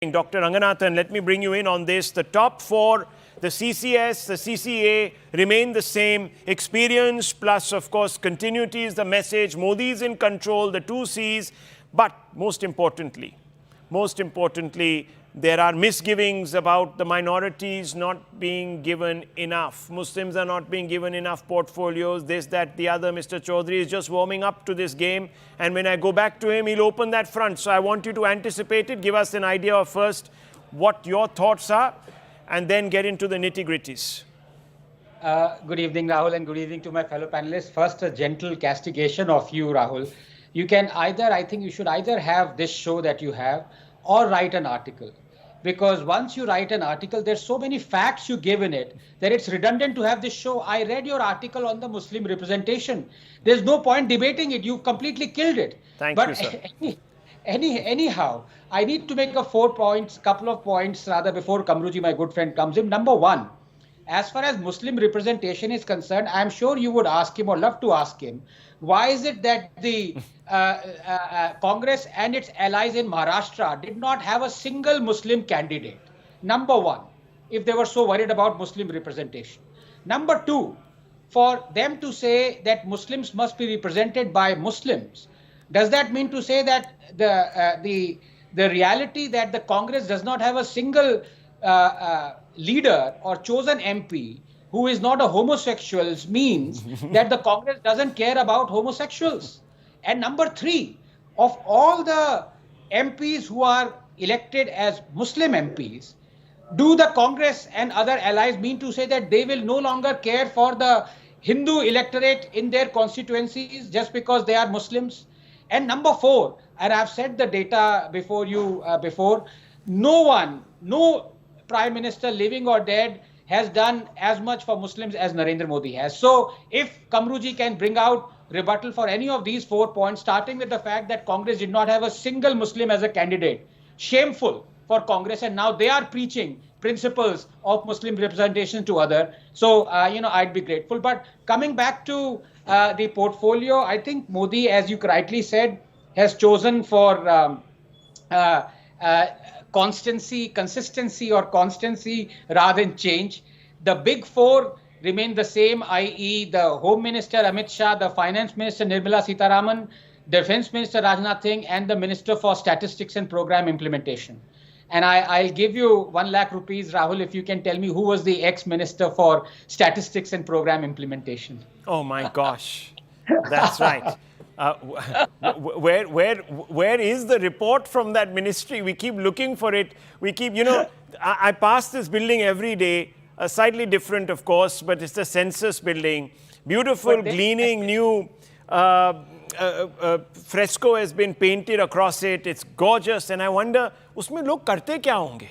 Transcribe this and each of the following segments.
Dr. Ranganathan, let me bring you in on this. The top four, the CCS, the CCA remain the same. Experience plus, of course, continuity is the message. Modi is in control, the two Cs. But most importantly, there are misgivings about the minorities not being given enough. Muslims are not being given enough portfolios, this, that, the other. Mr. Chaudhary is just warming up to this game. And when I go back to him, he'll open that front. So I want you to anticipate it. Give us an idea of first what your thoughts are and then get into the nitty-gritties. Good evening, Rahul, and good evening to my fellow panelists. First, a gentle castigation of you, Rahul. You can either, I think you should either have this show that you have or write an article. Because once you write an article, there's so many facts you give in it that it's redundant to have this show. I read your article on the Muslim representation. There's no point debating it. You've completely killed it. Thank you, sir. Anyhow, I need to make a couple of points rather before Kamruji, my good friend, comes in. Number one, as far as Muslim representation is concerned, I'm sure you would ask him or love to ask him, why is it that the Congress and its allies in Maharashtra did not have a single Muslim candidate? Number one, if they were so worried about Muslim representation. Number two, for them to say that Muslims must be represented by Muslims, does that mean to say that the reality that the Congress does not have a single leader or chosen MP who is not a homosexual means that the Congress doesn't care about homosexuals? And number three, of all the MPs who are elected as Muslim MPs, do the Congress and other allies mean to say that they will no longer care for the Hindu electorate in their constituencies just because they are Muslims? And number four, and I've said the data before you, no Prime Minister living or dead has done as much for Muslims as Narendra Modi has. So if Kamruji can bring out rebuttal for any of these 4 points, starting with the fact that Congress did not have a single Muslim as a candidate, shameful for Congress, and now they are preaching principles of Muslim representation to others. So, I'd be grateful. But coming back to the portfolio, I think Modi, as you rightly said, has chosen for consistency rather than change. The big four remain the same, i.e. the Home Minister Amit Shah, the Finance Minister Nirmala Sitharaman, Defense Minister Rajnath Singh, and the Minister for Statistics and Program Implementation. And I'll give you 1 lakh rupees, Rahul, if you can tell me who was the ex-Minister for Statistics and Program Implementation. Oh my gosh, that's right. Where is the report from that ministry? We keep looking for it. We keep, I pass this building every day, slightly different, of course, but it's the census building. Beautiful, gleaming, new fresco has been painted across it. It's gorgeous. And I wonder, usme log karte kya honge?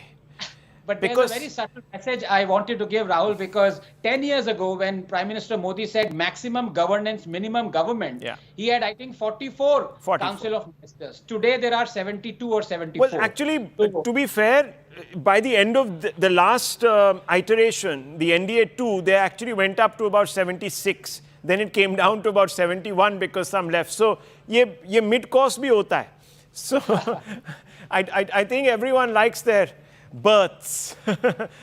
But there's a very subtle message I wanted to give, Rahul, because 10 years ago, when Prime Minister Modi said maximum governance, minimum government, he had, I think, 44 Council of Ministers. Today, there are 72 or 74. Well, actually, to be fair, by the end of the last iteration, the NDA 2, they actually went up to about 76. Then it came down to about 71 because some left. So, ye mid-course bhi hota hai. So, I think everyone likes their births.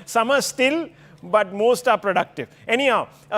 Some are still, but most are productive. Anyhow.